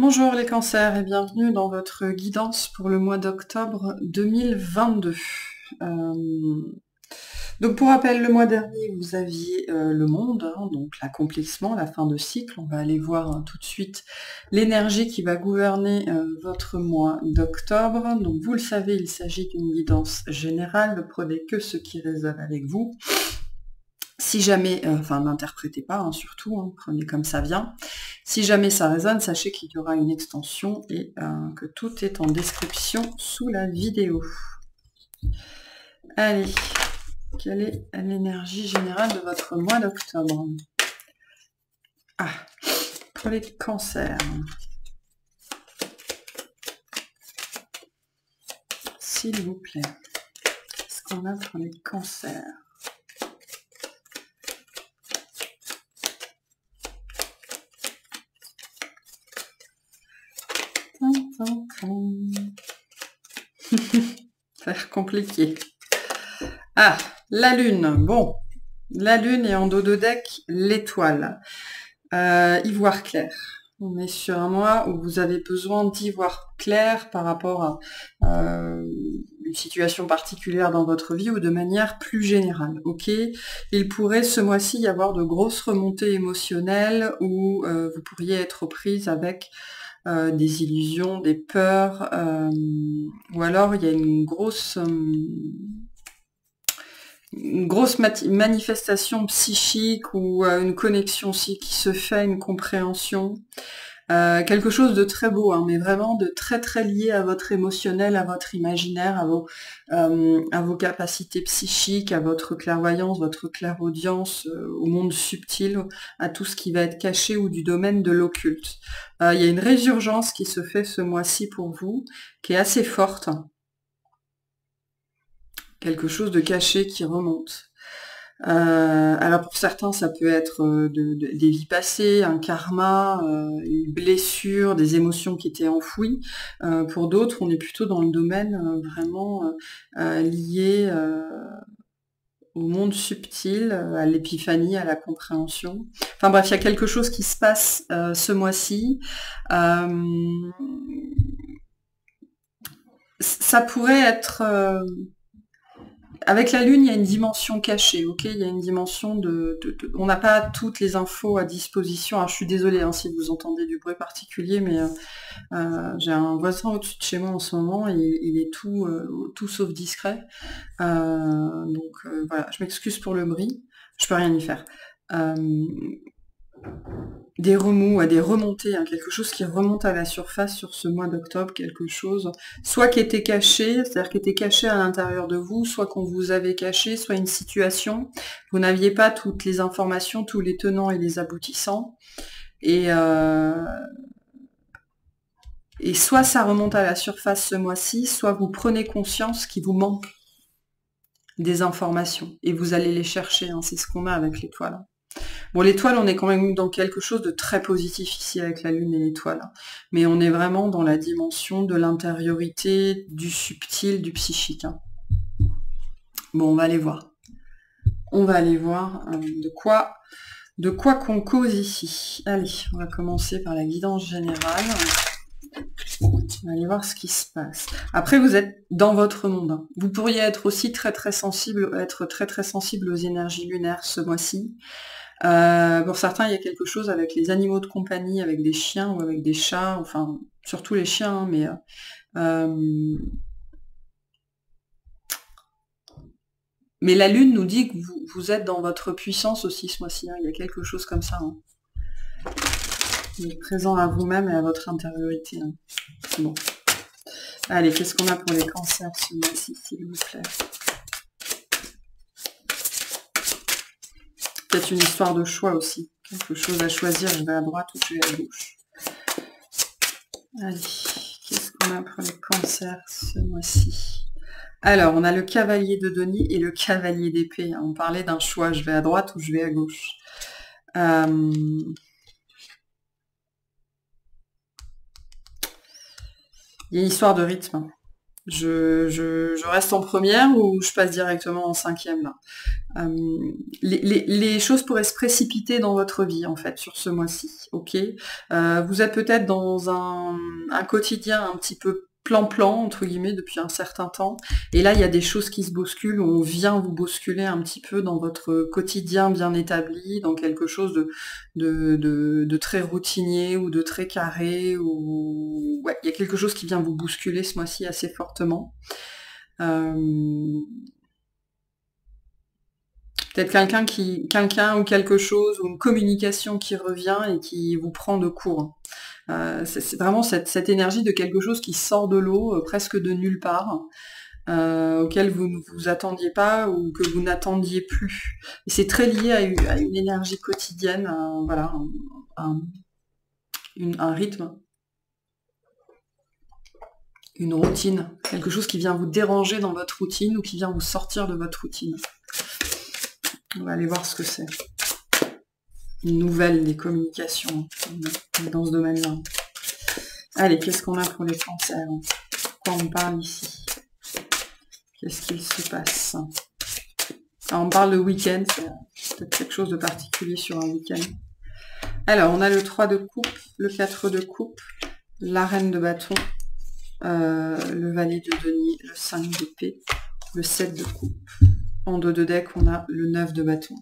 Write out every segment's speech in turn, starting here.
Bonjour les cancers et bienvenue dans votre guidance pour le mois d'octobre 2022. Donc pour rappel, le mois dernier vous aviez le monde, donc l'accomplissement, la fin de cycle. On va aller voir tout de suite l'énergie qui va gouverner votre mois d'octobre. Donc vous le savez, il s'agit d'une guidance générale, ne prenez que ce qui résonne avec vous. Si jamais, n'interprétez pas, surtout, prenez comme ça vient. Si jamais ça résonne, sachez qu'il y aura une extension et que tout est en description sous la vidéo. Allez, quelle est l'énergie générale de votre mois d'octobre? Pour les cancers. S'il vous plaît. Qu'est-ce qu'on a pour les cancers? Ça a l'air compliqué. La lune. Bon, la lune et en dos de deck, l'étoile. Ivoire clair. On est sur un mois où vous avez besoin d'ivoire clair par rapport à une situation particulière dans votre vie ou de manière plus générale. Ok, il pourrait ce mois-ci y avoir de grosses remontées émotionnelles où vous pourriez être aux prises avec des illusions, des peurs, ou alors il y a une grosse manifestation psychique ou une connexion aussi qui se fait, une compréhension. Quelque chose de très beau, mais vraiment de très très lié à votre émotionnel, à votre imaginaire, à vos capacités psychiques, à votre clairvoyance, votre clairaudience, au monde subtil, à tout ce qui va être caché ou du domaine de l'occulte. Il y a une résurgence qui se fait ce mois-ci pour vous, qui est assez forte. Quelque chose de caché qui remonte. Alors pour certains, ça peut être des vies passées, un karma, une blessure, des émotions qui étaient enfouies. Pour d'autres, on est plutôt dans le domaine vraiment lié au monde subtil, à l'épiphanie, à la compréhension. Enfin bref, il y a quelque chose qui se passe ce mois-ci. Ça pourrait être... avec la Lune, il y a une dimension cachée, ok? Il y a une dimension on n'a pas toutes les infos à disposition. Alors, je suis désolée si vous entendez du bruit particulier, mais j'ai un voisin au-dessus de chez moi en ce moment, et il est tout sauf discret. Donc voilà, je m'excuse pour le bruit, je peux rien y faire. Des remous, des remontées, quelque chose qui remonte à la surface sur ce mois d'octobre, quelque chose, soit qui était caché, c'est-à-dire qui était caché à l'intérieur de vous, soit qu'on vous avait caché, soit une situation, vous n'aviez pas toutes les informations, tous les tenants et les aboutissants, et soit ça remonte à la surface ce mois-ci, soit vous prenez conscience qu'il vous manque des informations, et vous allez les chercher, c'est ce qu'on a avec l'étoile. Bon, l'étoile, on est quand même dans quelque chose de très positif ici avec la Lune et l'étoile. Mais on est vraiment dans la dimension de l'intériorité, du subtil, du psychique. Bon, on va aller voir. On va aller voir de quoi qu'on cause ici. Allez, on va commencer par la guidance générale. On va aller voir ce qui se passe. Après, vous êtes dans votre monde. Vous pourriez être aussi très très sensible aux énergies lunaires ce mois-ci. Pour certains, il y a quelque chose avec les animaux de compagnie, avec des chiens ou avec des chats, enfin, surtout les chiens, mais la Lune nous dit que vous êtes dans votre puissance aussi ce mois-ci, il y a quelque chose comme ça. Vous êtes présent à vous-même et à votre intériorité. Bon. Allez, qu'est-ce qu'on a pour les cancers ce mois-ci, s'il vous plaît? Peut-être une histoire de choix aussi. Quelque chose à choisir, je vais à droite ou je vais à gauche. Allez, qu'est-ce qu'on a pour les cancers ce mois-ci? Alors, on a le cavalier de denier et le cavalier d'épée. On parlait d'un choix, je vais à droite ou je vais à gauche. Il y a une histoire de rythme. Je reste en première ou je passe directement en cinquième là. Les choses pourraient se précipiter dans votre vie en fait sur ce mois-ci, ok. Vous êtes peut-être dans un quotidien un petit peu plan-plan entre guillemets depuis un certain temps, et là il y a des choses qui se bousculent, on vient vous bousculer un petit peu dans votre quotidien bien établi, dans quelque chose de très routinier ou de très carré, ou ouais, il y a quelque chose qui vient vous bousculer ce mois-ci assez fortement. Peut-être quelqu'un ou quelque chose, ou une communication qui revient et qui vous prend de court. C'est vraiment cette énergie de quelque chose qui sort de l'eau, presque de nulle part, auquel vous ne vous attendiez pas ou que vous n'attendiez plus. Et c'est très lié à une énergie quotidienne, voilà, un rythme, une routine, quelque chose qui vient vous déranger dans votre routine ou qui vient vous sortir de votre routine. On va aller voir ce que c'est. Une nouvelle des communications dans ce domaine-là. Allez, qu'est-ce qu'on a pour les cancers? Pourquoi on parle ici? Qu'est-ce qu'il se passe? Alors, on parle de week-end, c'est peut-être quelque chose de particulier sur un week-end. Alors, on a le 3 de coupe, le 4 de coupe, la reine de bâton, le valet de denier, le 5 d'épée, le 7 de coupe. En dos de deck, on a le 9 de bâton.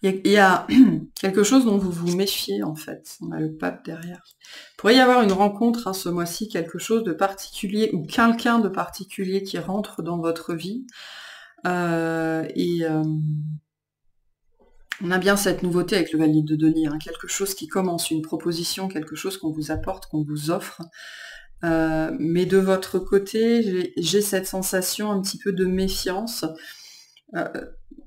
Il y a quelque chose dont vous vous méfiez, en fait. On a le pape derrière. Il pourrait y avoir une rencontre ce mois-ci, quelque chose de particulier, ou quelqu'un de particulier qui rentre dans votre vie. On a bien cette nouveauté avec le valet de denier, quelque chose qui commence, une proposition, quelque chose qu'on vous apporte, qu'on vous offre. Mais de votre côté, j'ai cette sensation un petit peu de méfiance.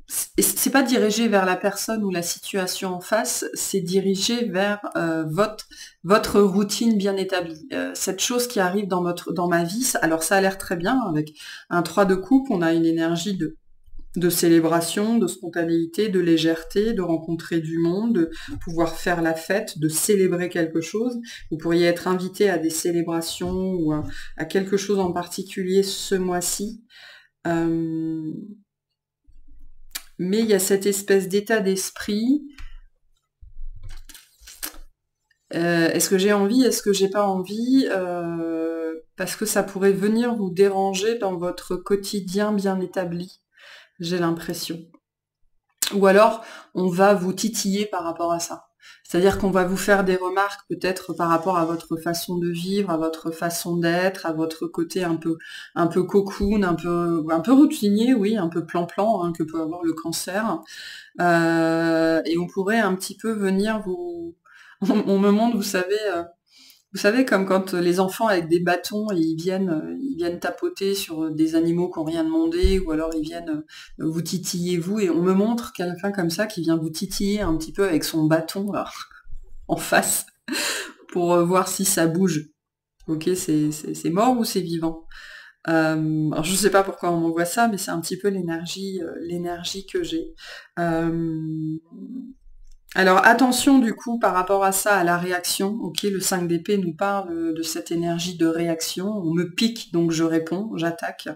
C'est pas dirigé vers la personne ou la situation en face, c'est dirigé vers votre routine bien établie. Cette chose qui arrive dans ma vie, alors ça a l'air très bien, avec un 3 de coupe, on a une énergie de célébration, de spontanéité, de légèreté, de rencontrer du monde, de pouvoir faire la fête, de célébrer quelque chose. Vous pourriez être invité à des célébrations ou à quelque chose en particulier ce mois-ci. Mais il y a cette espèce d'état d'esprit. Est-ce que j'ai envie? Est-ce que j'ai pas envie? Parce que ça pourrait venir vous déranger dans votre quotidien bien établi, j'ai l'impression. Ou alors, on va vous titiller par rapport à ça. C'est-à-dire qu'on va vous faire des remarques peut-être par rapport à votre façon de vivre, à votre façon d'être, à votre côté un peu cocoon, un peu routinier, oui, un peu plan-plan, que peut avoir le cancer. Et on pourrait un petit peu venir on me montre, vous savez, comme quand les enfants avec des bâtons, ils viennent tapoter sur des animaux qui n'ont rien demandé, ou alors ils viennent vous titiller vous, et on me montre quelqu'un comme ça qui vient vous titiller un petit peu avec son bâton là, en face, pour voir si ça bouge. Ok, c'est mort ou c'est vivant? Alors je sais pas pourquoi on m'envoie ça, mais c'est un petit peu l'énergie que j'ai. Alors attention du coup par rapport à ça, à la réaction. Ok, le 5 d'épée nous parle de cette énergie de réaction. On me pique, donc je réponds, j'attaque.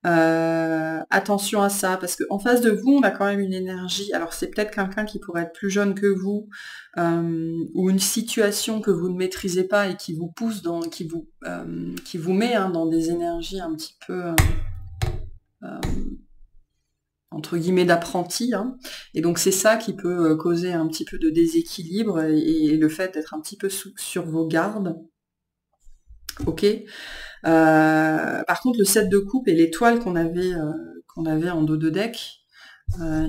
Attention à ça, parce qu'en face de vous, on a quand même une énergie. Alors c'est peut-être quelqu'un qui pourrait être plus jeune que vous, ou une situation que vous ne maîtrisez pas et qui vous pousse qui vous met dans des énergies un petit peu entre guillemets d'apprenti, et donc c'est ça qui peut causer un petit peu de déséquilibre et le fait d'être un petit peu sur vos gardes. Ok. Par contre, le 7 de coupe et l'étoile qu'on avait en dos de deck,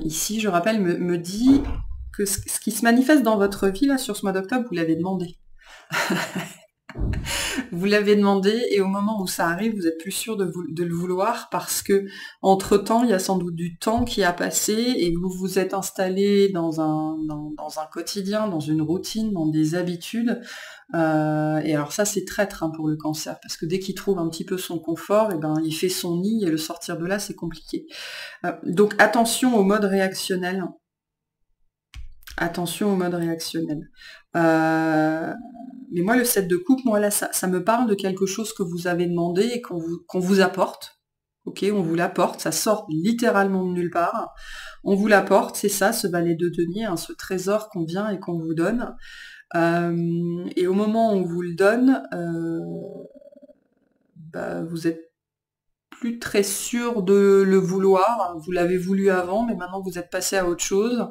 ici, je rappelle, me dit que ce qui se manifeste dans votre vie là sur ce mois d'octobre, vous l'avez demandé. Vous l'avez demandé et au moment où ça arrive, vous êtes plus sûr de le vouloir parce que entre-temps, il y a sans doute du temps qui a passé et vous vous êtes installé dans un quotidien, dans une routine, dans des habitudes. Et alors ça, c'est traître hein, pour le cancer parce que dès qu'il trouve un petit peu son confort, et ben, il fait son nid et le sortir de là, c'est compliqué. Donc attention au mode réactionnel. Attention au mode réactionnel. Mais moi, le 7 de coupe, moi là, ça me parle de quelque chose que vous avez demandé et qu'on vous apporte. Ok, on vous l'apporte, ça sort littéralement de nulle part. On vous l'apporte, c'est ça, ce valet de denier, hein, ce trésor qu'on vient et qu'on vous donne. Et au moment où on vous le donne, bah, vous êtes plus très sûr de le vouloir. Vous l'avez voulu avant, mais maintenant vous êtes passé à autre chose.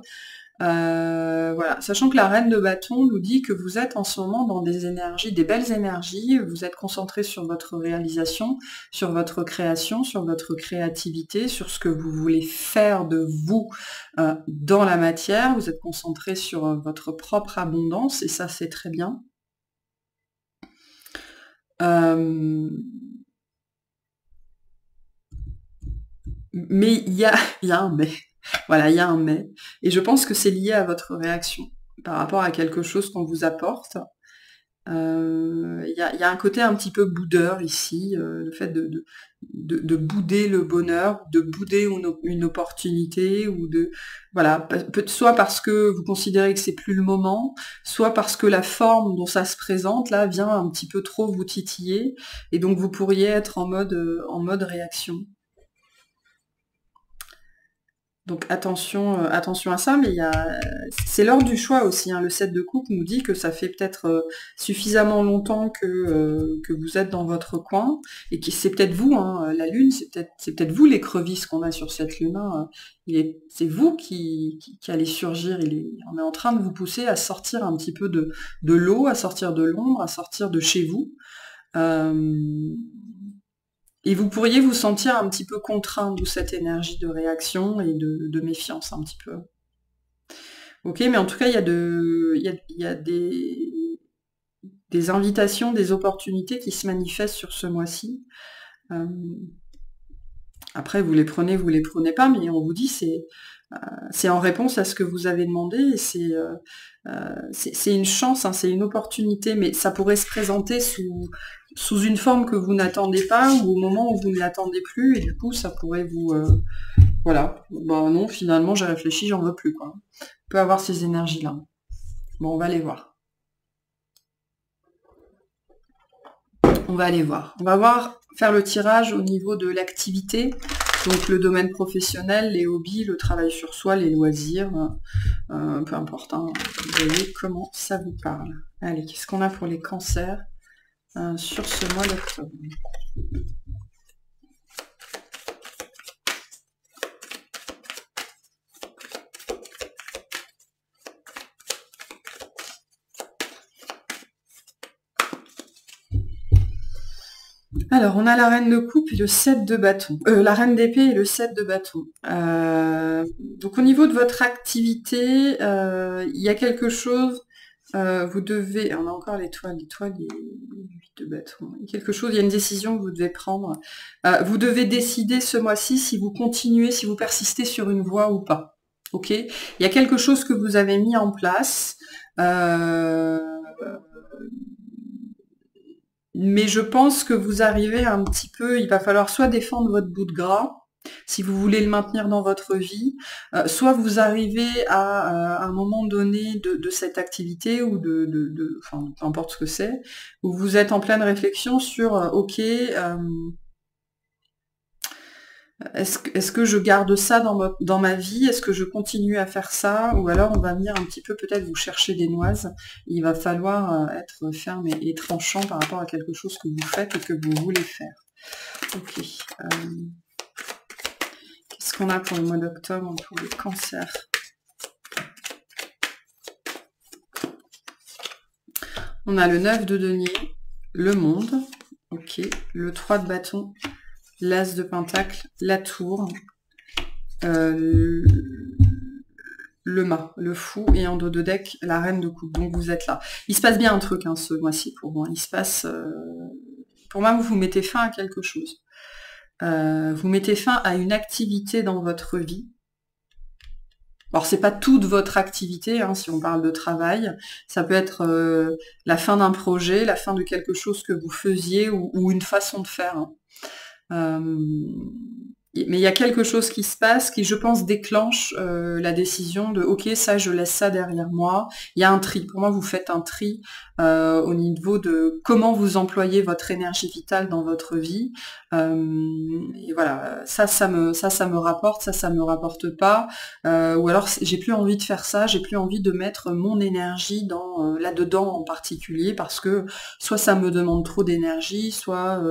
Voilà, sachant que la reine de bâton nous dit que vous êtes en ce moment dans des énergies, des belles énergies, vous êtes concentré sur votre réalisation, sur votre création, sur votre créativité, sur ce que vous voulez faire de vous dans la matière, vous êtes concentré sur votre propre abondance, et ça c'est très bien. Mais il y a un mais. Voilà, il y a un mais. Et je pense que c'est lié à votre réaction par rapport à quelque chose qu'on vous apporte. Il y a un côté un petit peu boudeur ici, le fait de bouder le bonheur, de bouder une opportunité, ou de voilà, soit parce que vous considérez que c'est plus le moment, soit parce que la forme dont ça se présente là vient un petit peu trop vous titiller, et donc vous pourriez être en mode réaction. Donc attention, attention à ça, mais c'est l'heure du choix aussi. Hein. Le 7 de coupe nous dit que ça fait peut-être suffisamment longtemps que vous êtes dans votre coin, et que c'est peut-être vous, hein, la lune, c'est peut-être vous l'écrevisse qu'on a sur cette lune. Hein. C'est vous qui allez surgir. On est en train de vous pousser à sortir un petit peu de l'eau, à sortir de l'ombre, à sortir de chez vous. Et vous pourriez vous sentir un petit peu contraint de cette énergie de réaction et de méfiance un petit peu. Ok, mais en tout cas, il y a des invitations, des opportunités qui se manifestent sur ce mois-ci. Après, vous les prenez pas, mais on vous dit c'est en réponse à ce que vous avez demandé, et c'est une chance, hein, c'est une opportunité, mais ça pourrait se présenter sous une forme que vous n'attendez pas, ou au moment où vous ne l'attendez plus, et du coup ça pourrait vous... voilà, bah non, finalement j'ai réfléchi, j'en veux plus, quoi. On peut avoir ces énergies-là. Bon, on va aller voir. On va aller voir. On va voir, faire le tirage au niveau de l'activité, donc le domaine professionnel, les hobbies, le travail sur soi, les loisirs, peu importe, hein. Vous voyez comment ça vous parle. Allez, qu'est-ce qu'on a pour les cancers sur ce mois d'octobre? Alors, on a la reine de coupe et le 7 de bâton. La reine d'épée et le 7 de bâton. Donc, au niveau de votre activité, il y a quelque chose... vous devez... On a encore l'étoile et 8 de bâton. Il y a quelque chose, il y a une décision que vous devez prendre. Vous devez décider ce mois-ci si vous continuez, si vous persistez sur une voie ou pas. Ok ? Il y a quelque chose que vous avez mis en place. Mais je pense que vous arrivez un petit peu, il va falloir soit défendre votre bout de gras, si vous voulez le maintenir dans votre vie, soit vous arrivez à un moment donné de cette activité, ou enfin, peu importe ce que c'est, où vous êtes en pleine réflexion sur, ok, est-ce que je garde ça dans ma vie? Est-ce que je continue à faire ça? Ou alors on va venir un petit peu peut-être vous chercher des noises. Il va falloir être ferme et tranchant par rapport à quelque chose que vous faites et que vous voulez faire. Ok. Qu'est-ce qu'on a pour le mois d'octobre pour les cancers? On a le 9 de denier, le monde, ok, le 3 de bâton, l'as de pentacle, la tour, le mât, le fou, et en dos de deck, la reine de coupe. Donc vous êtes là. Il se passe bien un truc hein, ce mois-ci pour moi. Il se passe Pour moi, vous mettez fin à quelque chose. Vous mettez fin à une activité dans votre vie. Alors, c'est pas toute votre activité, hein, si on parle de travail. Ça peut être la fin d'un projet, la fin de quelque chose que vous faisiez ou une façon de faire. Hein. Mais il y a quelque chose qui se passe qui, je pense, déclenche la décision de ok, ça, je laisse ça derrière moi. Il y a un tri. Pour moi, vous faites un tri au niveau de comment vous employez votre énergie vitale dans votre vie. Et voilà, ça me rapporte, ça me rapporte pas. Ou alors, j'ai plus envie de faire ça, j'ai plus envie de mettre mon énergie dans là-dedans en particulier parce que soit ça me demande trop d'énergie, soit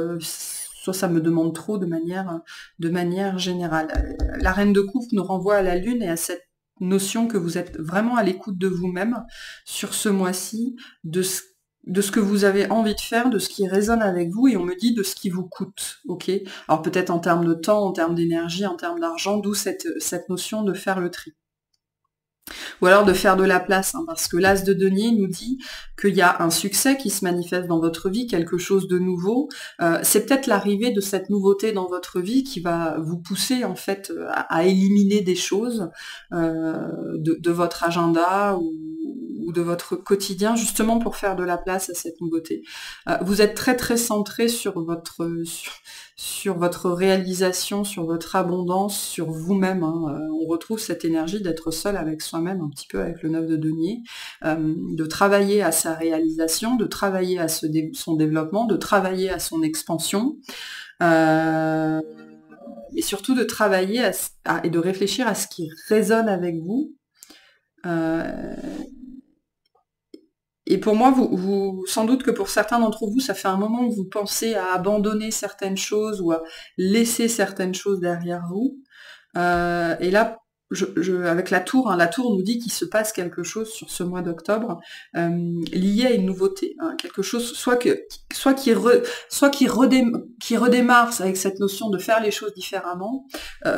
ça me demande trop de manière générale. La reine de coupe nous renvoie à la lune et à cette notion que vous êtes vraiment à l'écoute de vous-même sur ce mois-ci, de ce que vous avez envie de faire, de ce qui résonne avec vous, et on me dit de ce qui vous coûte, ok? Alors peut-être en termes de temps, en termes d'énergie, en termes d'argent, d'où cette notion de faire le tri. Ou alors de faire de la place, hein, parce que l'As de denier nous dit qu'il y a un succès qui se manifeste dans votre vie, quelque chose de nouveau. C'est peut-être l'arrivée de cette nouveauté dans votre vie qui va vous pousser en fait à éliminer des choses de votre agenda ou de votre quotidien, justement pour faire de la place à cette nouveauté. Vous êtes très très centré sur votre réalisation, sur votre abondance, sur vous-même. Hein. On retrouve cette énergie d'être seul avec soi-même, un petit peu avec le 9 de denier, de travailler à sa réalisation, de travailler à son développement, de travailler à son expansion, et surtout de travailler et de réfléchir à ce qui résonne avec vous. Et pour moi, sans doute que pour certains d'entre vous, ça fait un moment que vous pensez à abandonner certaines choses ou à laisser certaines choses derrière vous. Et là, avec la tour, hein, la tour nous dit qu'il se passe quelque chose sur ce mois d'octobre lié à une nouveauté, hein, quelque chose soit qui redémarre avec cette notion de faire les choses différemment,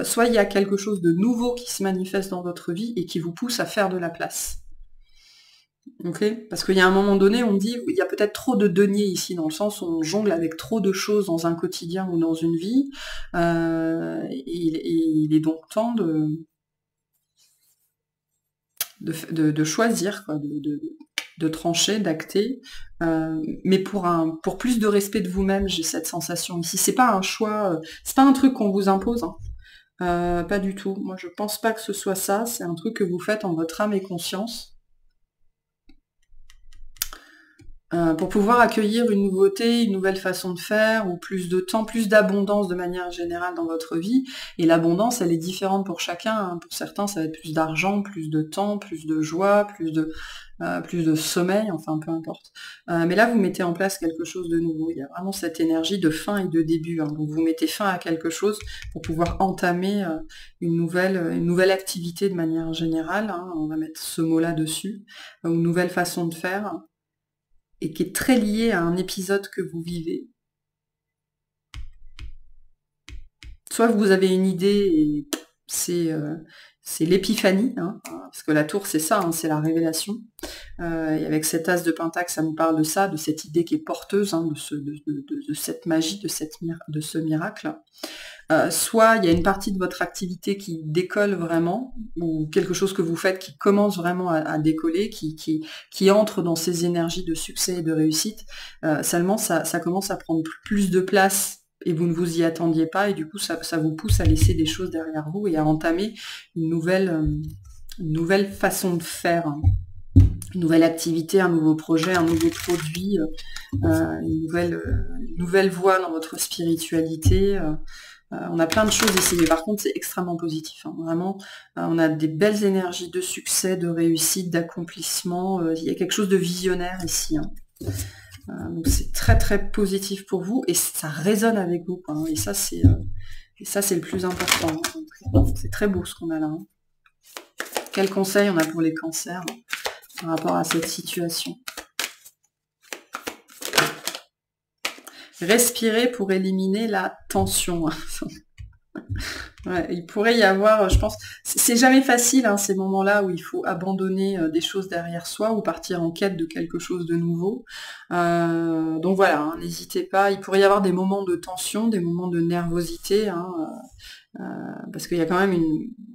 soit il y a quelque chose de nouveau qui se manifeste dans votre vie et qui vous pousse à faire de la place. Okay. Parce qu'il y a un moment donné, on dit il y a peut-être trop de deniers ici, dans le sens où on jongle avec trop de choses dans un quotidien ou dans une vie. Il est donc temps de choisir, quoi, de trancher, d'acter. Mais pour plus de respect de vous-même, j'ai cette sensation ici. C'est pas un choix, c'est pas un truc qu'on vous impose. Hein. Pas du tout. Moi, je pense pas que ce soit ça. C'est un truc que vous faites en votre âme et conscience. Pour pouvoir accueillir une nouveauté, une nouvelle façon de faire, ou plus de temps, plus d'abondance de manière générale dans votre vie. Et l'abondance, elle est différente pour chacun. Hein. Pour certains, ça va être plus d'argent, plus de temps, plus de joie, plus de sommeil, enfin peu importe. Mais là, vous mettez en place quelque chose de nouveau. Il y a vraiment cette énergie de fin et de début. Hein. Donc vous mettez fin à quelque chose pour pouvoir entamer une nouvelle activité de manière générale. Hein. On va mettre ce mot-là dessus. Une nouvelle façon de faire. Et qui est très lié à un épisode que vous vivez. Soit vous avez une idée et c'est l'épiphanie, hein, parce que la tour c'est ça, hein, c'est la révélation. Et avec cet as de pentacle, ça nous parle de ça, de cette idée qui est porteuse, hein, de cette magie, de ce miracle. Soit il y a une partie de votre activité qui décolle vraiment, ou quelque chose que vous faites qui commence vraiment à décoller, qui entre dans ces énergies de succès et de réussite. Seulement, ça commence à prendre plus de place et vous ne vous y attendiez pas, et du coup, ça vous pousse à laisser des choses derrière vous et à entamer une nouvelle façon de faire. Une nouvelle activité, un nouveau projet, un nouveau produit, une nouvelle voie dans votre spiritualité. On a plein de choses ici, mais par contre c'est extrêmement positif. Hein. Vraiment, on a des belles énergies de succès, de réussite, d'accomplissement. Il y a quelque chose de visionnaire ici. Hein. Donc c'est très très positif pour vous et ça résonne avec vous. Quoi, hein. Et ça c'est le plus important. Hein. C'est très beau ce qu'on a là. Hein. Quel conseil on a pour les cancers par rapport à cette situation? Respirer pour éliminer la tension. Ouais, il pourrait y avoir, je pense, c'est jamais facile, hein, ces moments-là où il faut abandonner des choses derrière soi ou partir en quête de quelque chose de nouveau. Donc voilà, hein, n'hésitez pas. Il pourrait y avoir des moments de tension, des moments de nervosité, hein, parce qu'il y a quand même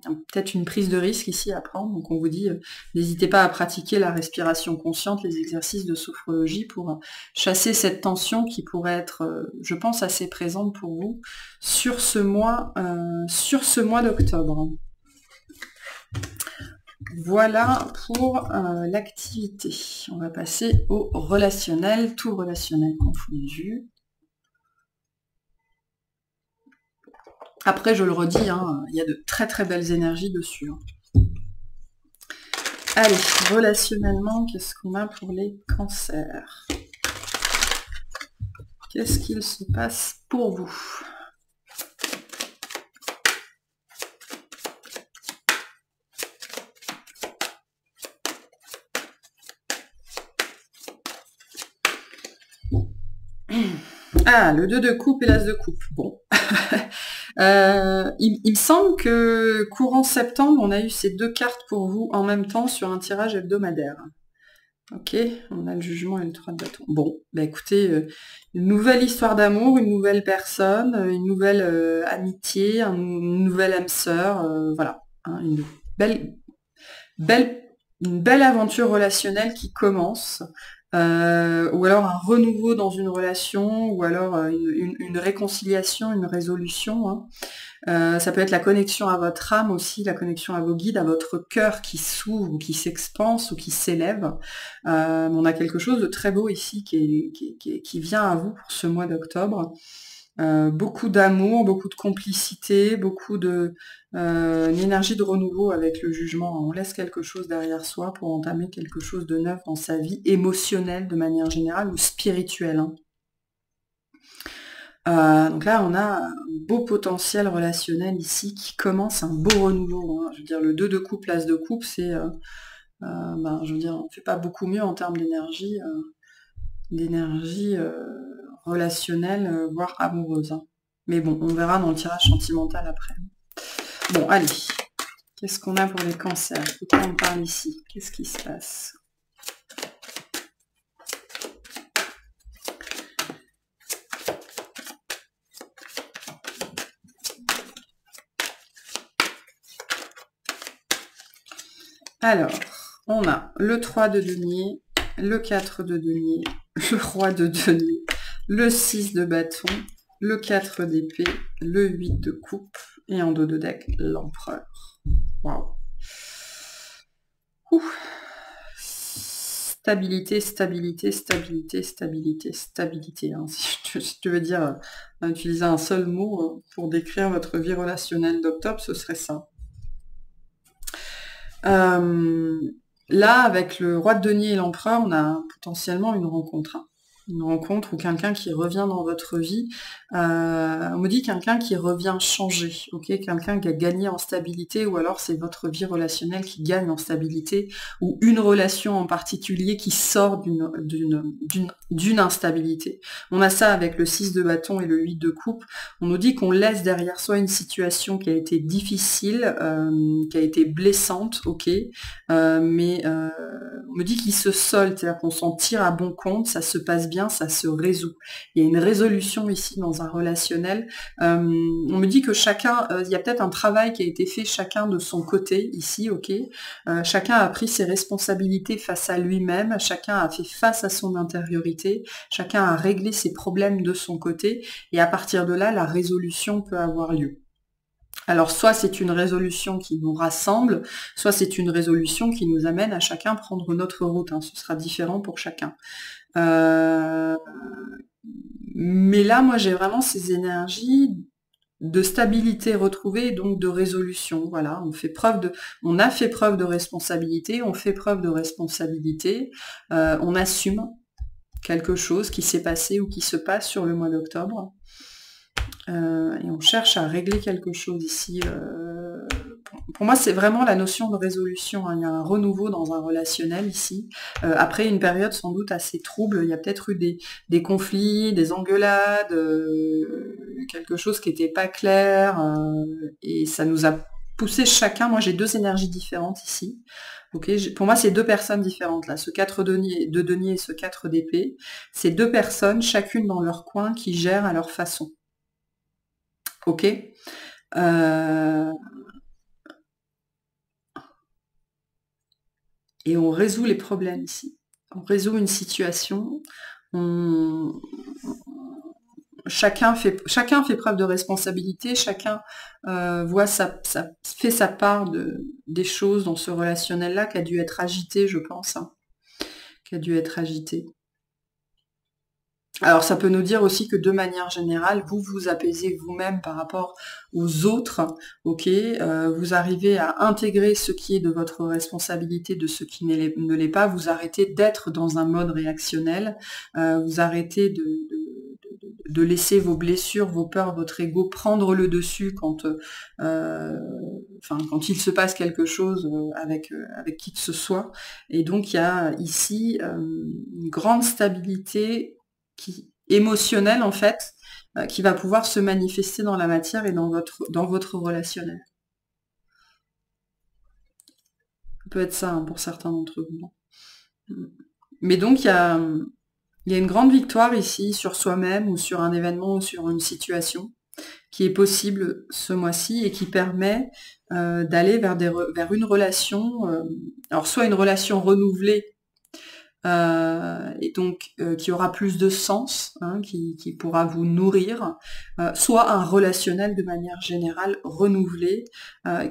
peut-être une prise de risque ici à prendre. Donc on vous dit, n'hésitez pas à pratiquer la respiration consciente, les exercices de sophrologie pour chasser cette tension qui pourrait être, je pense, assez présente pour vous sur ce mois d'octobre. Voilà pour l'activité. On va passer au relationnel, tout relationnel confondu. Après, je le redis, hein, il y a de très très belles énergies dessus. Allez, relationnellement, qu'est-ce qu'on a pour les cancers? Qu'est-ce qu'il se passe pour vous? Ah, le 2 de coupe et l'as de coupe. Bon. Il me semble que courant septembre, on a eu ces deux cartes pour vous en même temps sur un tirage hebdomadaire. Ok, on a le jugement et le 3 de bâton. Bon, bah écoutez, une nouvelle histoire d'amour, une nouvelle personne, une nouvelle amitié, une nouvelle âme sœur, voilà. Hein, une belle aventure relationnelle qui commence. Ou alors un renouveau dans une relation, ou alors une réconciliation, une résolution. Hein. Ça peut être la connexion à votre âme aussi, la connexion à vos guides, à votre cœur qui s'ouvre, ou qui s'expanse, ou qui s'élève. On a quelque chose de très beau ici qui vient à vous pour ce mois d'octobre. Beaucoup d'amour, beaucoup de complicité, beaucoup de une énergie de renouveau avec le jugement. On laisse quelque chose derrière soi pour entamer quelque chose de neuf dans sa vie émotionnelle de manière générale ou spirituelle. Hein. Donc là, on a un beau potentiel relationnel ici qui commence un beau renouveau. Hein. Je veux dire, le 2 de coupe, l'as de coupe, c'est, je veux dire, on ne fait pas beaucoup mieux en termes d'énergie relationnelle, voire amoureuse. Hein. Mais bon, on verra dans le tirage sentimental après. Bon, allez. Qu'est-ce qu'on a pour les cancers? De quoi on parle ici? Qu'est-ce qui se passe? Alors, on a le 3 de denier, le 4 de denier, le roi de denier, le 6 de bâton, le 4 d'épée, le 8 de coupe, et en dos de deck, l'empereur. Waouh. Stabilité, stabilité, stabilité, stabilité, stabilité. Hein. Si tu veux dire, utiliser un seul mot pour décrire votre vie relationnelle d'octobre, ce serait ça. Là, avec le roi de denier et l'empereur, on a potentiellement une rencontre. Hein. Une rencontre ou quelqu'un qui revient dans votre vie. On me dit quelqu'un qui revient changer, ok, quelqu'un qui a gagné en stabilité, ou alors c'est votre vie relationnelle qui gagne en stabilité, ou une relation en particulier qui sort d'une instabilité. On a ça avec le 6 de bâton et le 8 de coupe. On nous dit qu'on laisse derrière soi une situation qui a été difficile, qui a été blessante, ok, mais on me dit qu'il se solde, c'est-à-dire qu'on s'en tire à bon compte, ça se passe bien, ça se résout. Il y a une résolution ici dans un relationnel. On me dit que chacun, il y a peut-être un travail qui a été fait chacun de son côté ici, ok. Chacun a pris ses responsabilités face à lui-même, chacun a fait face à son intériorité, chacun a réglé ses problèmes de son côté, et à partir de là, la résolution peut avoir lieu. Alors, soit c'est une résolution qui nous rassemble, soit c'est une résolution qui nous amène à chacun prendre notre route. Hein. Ce sera différent pour chacun. Mais là, moi, j'ai vraiment ces énergies de stabilité retrouvée et donc de résolution. Voilà, on a fait preuve de responsabilité, on fait preuve de responsabilité, on assume quelque chose qui s'est passé ou qui se passe sur le mois d'octobre. Et on cherche à régler quelque chose ici. pour moi, c'est vraiment la notion de résolution, hein. Il y a un renouveau dans un relationnel ici. Après une période sans doute assez trouble, il y a peut-être eu des conflits, des engueulades, quelque chose qui n'était pas clair, et ça nous a poussé chacun. Moi, j'ai deux énergies différentes ici. Ok, pour moi, c'est deux personnes différentes là. Ce 4 de denier et ce 4 d'épée, c'est deux personnes, chacune dans leur coin, qui gèrent à leur façon. Ok. Et on résout les problèmes ici. On résout une situation. Chacun fait preuve de responsabilité. Chacun fait sa part des choses dans ce relationnel-là qui a dû être agité, je pense. Hein, qui a dû être agité. Alors ça peut nous dire aussi que de manière générale, vous vous apaisez vous-même par rapport aux autres, ok, vous arrivez à intégrer ce qui est de votre responsabilité de ce qui ne l'est pas, vous arrêtez d'être dans un mode réactionnel, vous arrêtez de laisser vos blessures, vos peurs, votre ego prendre le dessus quand il se passe quelque chose avec qui que ce soit. Et donc il y a ici une grande stabilité émotionnel en fait, qui va pouvoir se manifester dans la matière et dans votre relationnel. Ça peut être ça, hein, pour certains d'entre vous. Mais donc il y a une grande victoire ici sur soi-même ou sur un événement ou sur une situation qui est possible ce mois-ci et qui permet d'aller vers une relation, alors soit une relation renouvelée, et donc qui aura plus de sens, hein, qui pourra vous nourrir, soit un relationnel de manière générale renouvelé,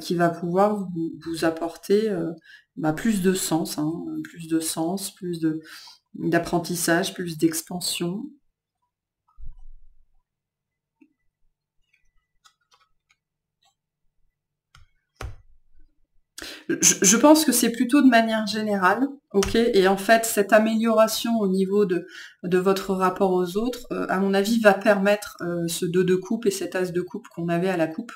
qui va pouvoir vous apporter plus de sens, hein, plus d'apprentissage, plus d'expansion. Je pense que c'est plutôt de manière générale, ok, et en fait cette amélioration au niveau de votre rapport aux autres, à mon avis, va permettre ce 2 de coupe et cet as de coupe qu'on avait à la coupe,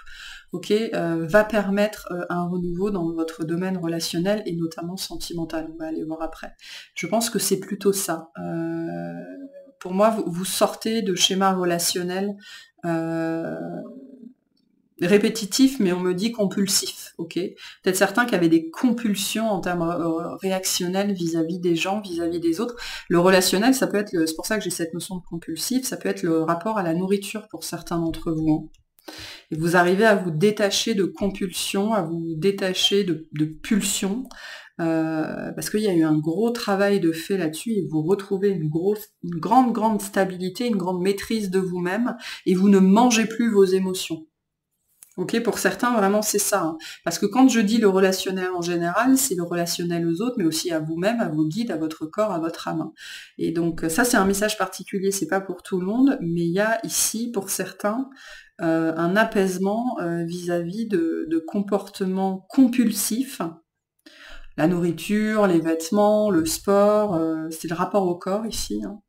ok, va permettre un renouveau dans votre domaine relationnel et notamment sentimental. On va aller voir après. Je pense que c'est plutôt ça. Pour moi, vous sortez de schémas relationnels répétitif, mais on me dit compulsif, ok. Peut-être certains qui avaient des compulsions en termes réactionnels vis-à-vis des gens, vis-à-vis des autres. Le relationnel, ça peut être, c'est pour ça que j'ai cette notion de compulsif, ça peut être le rapport à la nourriture pour certains d'entre vous. Hein. Et vous arrivez à vous détacher de compulsions, à vous détacher de pulsions, parce qu'il y a eu un gros travail de fait là-dessus et vous retrouvez une grande stabilité, une grande maîtrise de vous-même et vous ne mangez plus vos émotions. Ok, pour certains, vraiment, c'est ça. Hein. Parce que quand je dis le relationnel en général, c'est le relationnel aux autres, mais aussi à vous-même, à vos guides, à votre corps, à votre âme. Et donc, ça, c'est un message particulier, c'est pas pour tout le monde, mais il y a ici, pour certains, un apaisement vis-à-vis de comportements compulsifs. La nourriture, les vêtements, le sport, c'est le rapport au corps ici. Hein.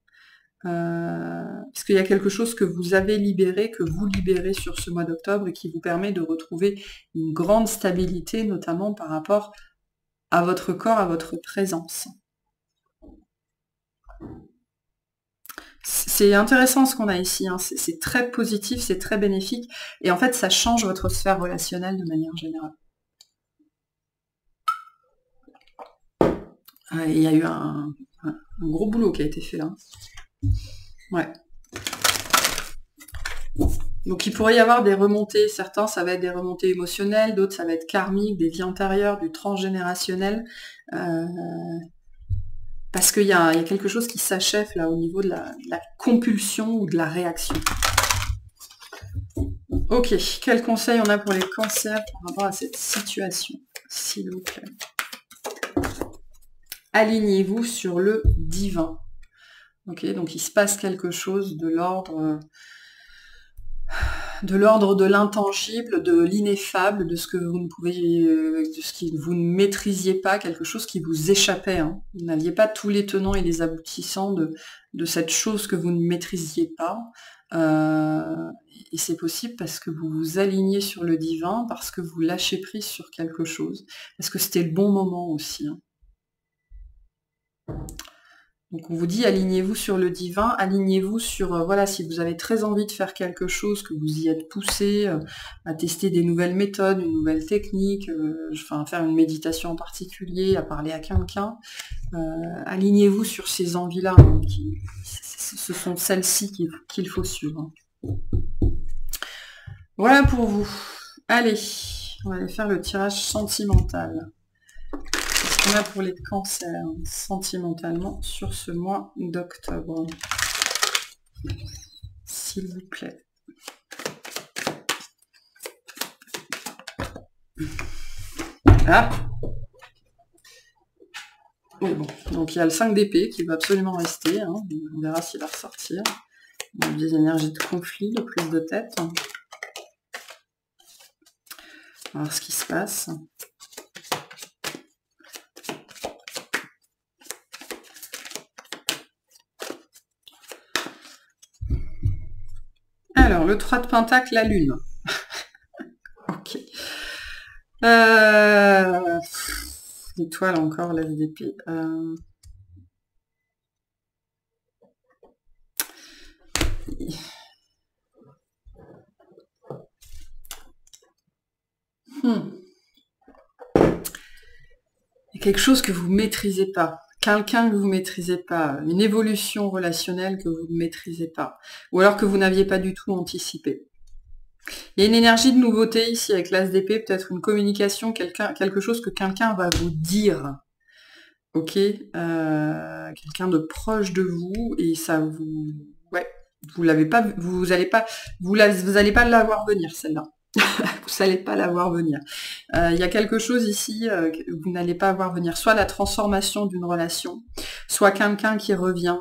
Parce qu'il y a quelque chose que vous avez libéré, que vous libérez sur ce mois d'octobre et qui vous permet de retrouver une grande stabilité, notamment par rapport à votre corps, à votre présence. C'est intéressant ce qu'on a ici, hein. C'est très positif, c'est très bénéfique, et en fait ça change votre sphère relationnelle de manière générale. Il y a eu un gros boulot qui a été fait là. Ouais. Donc il pourrait y avoir des remontées, certains ça va être des remontées émotionnelles, d'autres ça va être karmique, des vies antérieures, du transgénérationnel, parce qu'il y a quelque chose qui s'achève là au niveau de la compulsion ou de la réaction. Ok, quel conseil on a pour les cancers par rapport à cette situation, s'il vous plaît? Alignez-vous sur le divin. Ok, donc il se passe quelque chose de l'ordre de l'ordre de l'intangible, de l'ineffable, de ce que vous ne pouvez, de ce que vous ne maîtrisiez pas, quelque chose qui vous échappait. Hein. Vous n'aviez pas tous les tenants et les aboutissants de cette chose que vous ne maîtrisiez pas. Et c'est possible parce que vous vous alignez sur le divin, parce que vous lâchez prise sur quelque chose, parce que c'était le bon moment aussi. Hein. Donc on vous dit alignez-vous sur le divin, alignez-vous sur, voilà, si vous avez très envie de faire quelque chose, que vous y êtes poussé, à tester des nouvelles méthodes, une nouvelle technique, enfin faire une méditation en particulier, à parler à quelqu'un, alignez-vous sur ces envies-là, hein, ce sont celles-ci qu'il faut suivre. Voilà pour vous. Allez, on va aller faire le tirage sentimental. Qu'est-ce qu'on a pour les cancers sentimentalement sur ce mois d'octobre? S'il vous plaît. Ah! Oh, bon. Donc il y a le 5 d'épée qui va absolument rester. Hein. On verra s'il va ressortir. Des énergies de conflit, de prise de tête. On va voir ce qui se passe. Alors, le 3 de Pentacle, la Lune. Ok. L'étoile encore, l'as d'épée. Il y a quelque chose que vous ne maîtrisez pas. Quelqu'un que vous ne maîtrisez pas, une évolution relationnelle que vous ne maîtrisez pas, ou alors que vous n'aviez pas du tout anticipé. Il y a une énergie de nouveauté ici avec l'as d'épée, peut-être une communication, quelque chose que quelqu'un va vous dire. Ok, quelqu'un de proche de vous et ça vous, ouais, vous l'avez pas, vous allez pas l'avoir venir celle-là. Vous n'allez pas la voir venir. Il y a quelque chose ici que vous n'allez pas voir venir. Soit la transformation d'une relation, soit quelqu'un qui revient,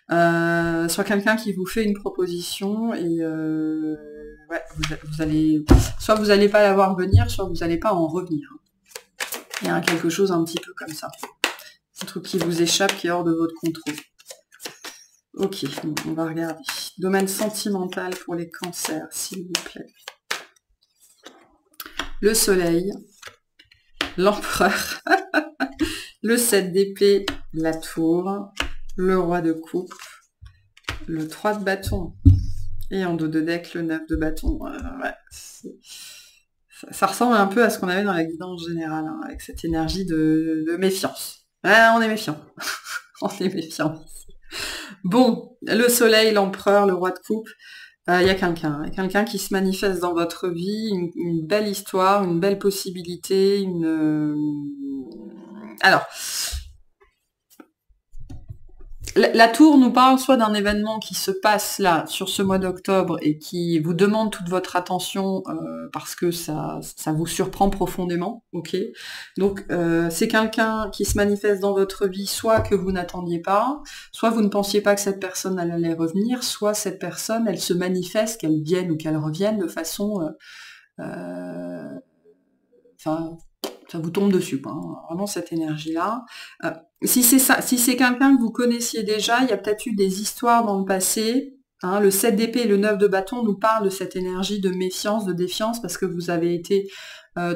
soit quelqu'un qui vous fait une proposition et ouais, vous allez, soit vous n'allez pas la voir venir, soit vous n'allez pas en revenir. Il y a quelque chose un petit peu comme ça. Un truc qui vous échappe, qui est hors de votre contrôle. Ok, bon, on va regarder. Domaine sentimental pour les cancers, s'il vous plaît. Le soleil, l'empereur, le 7 d'épée, la tour, le roi de coupe, le 3 de bâton, et en dos de deck, le 9 de bâton. Ouais, ça ressemble un peu à ce qu'on avait dans la guidance générale, hein, avec cette énergie de méfiance. Ouais, on est méfiant. On est méfiant. Bon, le soleil, l'empereur, le roi de coupe. Il y a quelqu'un qui se manifeste dans votre vie, une belle histoire, une belle possibilité, Alors, la tour nous parle soit d'un événement qui se passe là, sur ce mois d'octobre, et qui vous demande toute votre attention parce que ça vous surprend profondément, ok. Donc, c'est quelqu'un qui se manifeste dans votre vie, soit que vous n'attendiez pas, soit vous ne pensiez pas que cette personne allait revenir, soit cette personne, elle se manifeste, qu'elle vienne ou qu'elle revienne de façon... Enfin, ça vous tombe dessus, quoi, hein, vraiment cette énergie-là. Si c'est ça, si c'est quelqu'un que vous connaissiez déjà, il y a peut-être eu des histoires dans le passé. Hein, le 7 d'épée et le 9 de bâton nous parlent de cette énergie de méfiance, de défiance, parce que vous avez été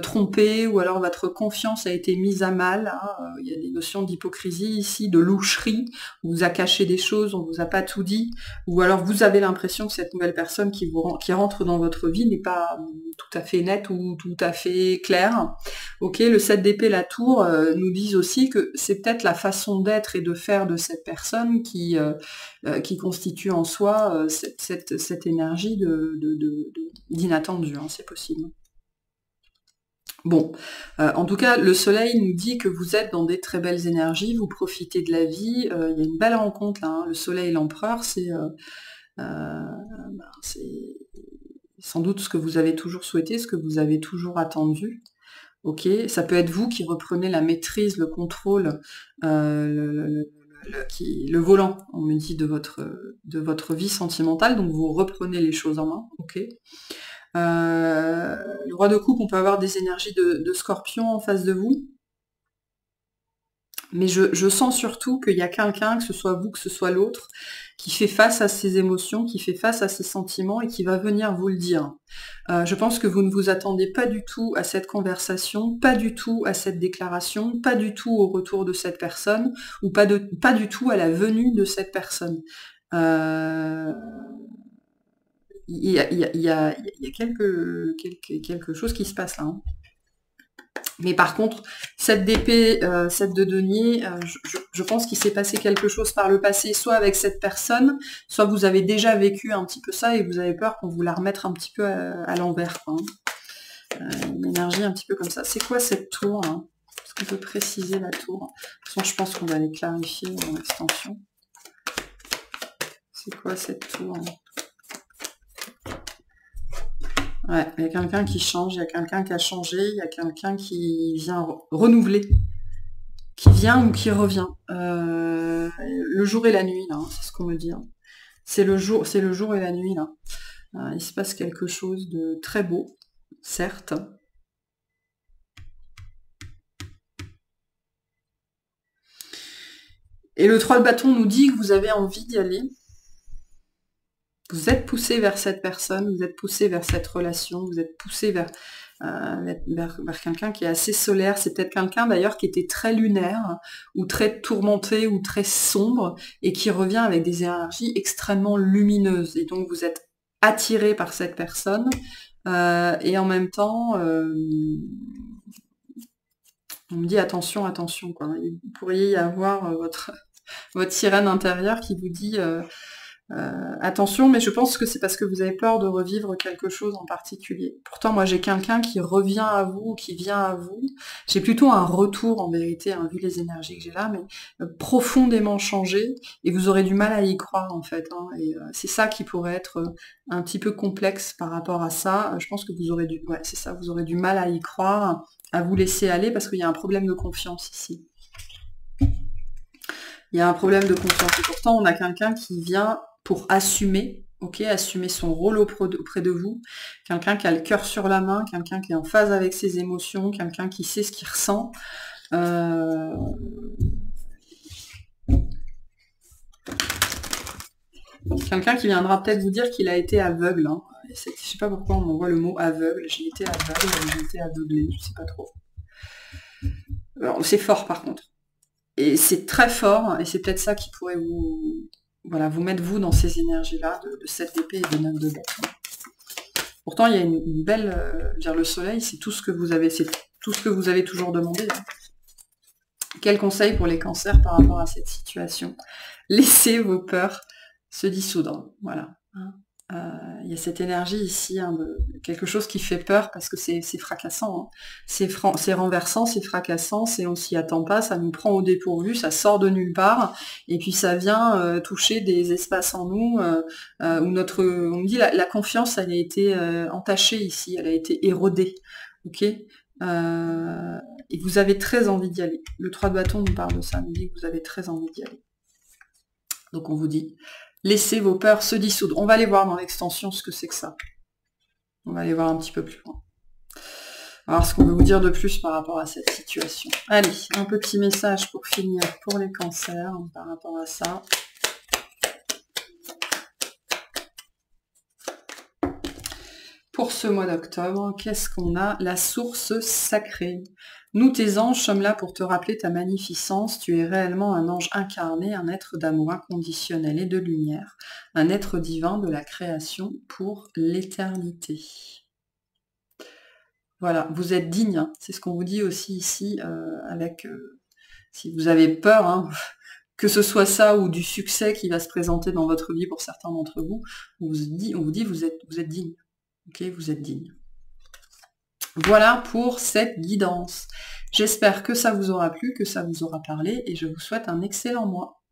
trompé, ou alors votre confiance a été mise à mal. Hein, il y a des notions d'hypocrisie ici, de loucherie. On vous a caché des choses, on vous a pas tout dit, ou alors vous avez l'impression que cette nouvelle personne qui rentre dans votre vie n'est pas tout à fait nette ou tout à fait claire. Ok, le 7 d'épée, la tour, nous disent aussi que c'est peut-être la façon d'être et de faire de cette personne qui constitue en soi cette énergie d'inattendu, hein, c'est possible. Bon, en tout cas, le soleil nous dit que vous êtes dans des très belles énergies, vous profitez de la vie, il y a une belle rencontre là, hein. Le soleil et l'empereur, c'est sans doute ce que vous avez toujours souhaité, ce que vous avez toujours attendu. Ok, ça peut être vous qui reprenez la maîtrise, le contrôle, le volant, on me dit, de votre vie sentimentale, donc vous reprenez les choses en main, ok. Le roi de coupe, on peut avoir des énergies de scorpion en face de vous. Mais je sens surtout qu'il y a quelqu'un, que ce soit vous, que ce soit l'autre, qui fait face à ses émotions, qui fait face à ses sentiments et qui va venir vous le dire. Je pense que vous ne vous attendez pas du tout à cette conversation, pas du tout à cette déclaration, pas du tout au retour de cette personne, ou pas du tout à la venue de cette personne. Il y a quelque chose qui se passe là. Hein. Mais par contre, cette d'épée, cette de denier, je pense qu'il s'est passé quelque chose par le passé, soit avec cette personne, soit vous avez déjà vécu un petit peu ça et vous avez peur qu'on vous la remette un petit peu à l'envers. Hein. Une énergie un petit peu comme ça. C'est quoi cette tour hein? Est-ce qu'on peut préciser la tour? De toute façon, je pense qu'on va les clarifier dans l'extension. C'est quoi cette tour hein? Ouais, il y a quelqu'un qui change, il y a quelqu'un qui a changé, il y a quelqu'un qui vient renouveler, qui vient ou qui revient. Le jour et la nuit, là, c'est ce qu'on me dit. Hein. C'est le jour et la nuit, là. Il se passe quelque chose de très beau, certes. Et le 3 de bâton nous dit que vous avez envie d'y aller. Vous êtes poussé vers cette personne, vous êtes poussé vers cette relation, vous êtes poussé vers quelqu'un qui est assez solaire. C'est peut-être quelqu'un d'ailleurs qui était très lunaire, ou très tourmenté, ou très sombre, et qui revient avec des énergies extrêmement lumineuses. Et donc vous êtes attiré par cette personne, et en même temps, on me dit attention, attention, quoi. Vous pourriez y avoir votre sirène intérieure qui vous dit... attention, mais je pense que c'est parce que vous avez peur de revivre quelque chose en particulier. Pourtant, moi, j'ai quelqu'un qui revient à vous, qui vient à vous. J'ai plutôt un retour, en vérité, hein, vu les énergies que j'ai là, mais profondément changé, et vous aurez du mal à y croire, en fait. Hein, et c'est ça qui pourrait être un petit peu complexe par rapport à ça. Je pense que vous aurez vous aurez du mal à y croire, à vous laisser aller, parce qu'il y a un problème de confiance ici. Il y a un problème de confiance. Et pourtant, on a quelqu'un qui vient pour assumer, assumer son rôle auprès de vous, quelqu'un qui a le cœur sur la main, quelqu'un qui est en phase avec ses émotions, quelqu'un qui sait ce qu'il ressent. Quelqu'un qui viendra peut-être vous dire qu'il a été aveugle. Hein. Je sais pas pourquoi on m'envoie le mot aveugle. J'ai été aveugle, j'ai été aveuglé, je sais pas trop. C'est fort par contre. Et c'est très fort, et c'est peut-être ça qui pourrait vous mettre vous dans ces énergies-là, de 7 d'épée et de 9 de bâton. Pourtant, il y a une belle... le soleil, c'est tout ce que vous avez, c'est tout ce que vous avez toujours demandé. Hein. Quel conseil pour les cancers par rapport à cette situation? Laissez vos peurs se dissoudre. Voilà. Il y a cette énergie ici, hein, de quelque chose qui fait peur parce que c'est fracassant. Hein. C'est renversant, c'est fracassant, on s'y attend pas, ça nous prend au dépourvu, ça sort de nulle part, et puis ça vient toucher des espaces en nous où on me dit la confiance, elle a été entachée ici, elle a été érodée. Ok et vous avez très envie d'y aller. Le 3 de bâton nous parle de ça, nous dit que vous avez très envie d'y aller. Donc on vous dit, laissez vos peurs se dissoudre. On va aller voir dans l'extension ce que c'est que ça. On va aller voir un petit peu plus loin. On va voir ce qu'on veut vous dire de plus par rapport à cette situation. Allez, un petit message pour finir pour les cancers par rapport à ça. Pour ce mois d'octobre, qu'est-ce qu'on a? La source sacrée. Nous, tes anges, sommes là pour te rappeler ta magnificence. Tu es réellement un ange incarné, un être d'amour inconditionnel et de lumière, un être divin de la création pour l'éternité. Voilà, vous êtes digne, hein. C'est ce qu'on vous dit aussi ici, si vous avez peur, hein, que ce soit ça ou du succès qui va se présenter dans votre vie pour certains d'entre vous, on vous dit vous êtes digne. Ok, vous êtes digne. Voilà pour cette guidance. J'espère que ça vous aura plu, que ça vous aura parlé, et je vous souhaite un excellent mois.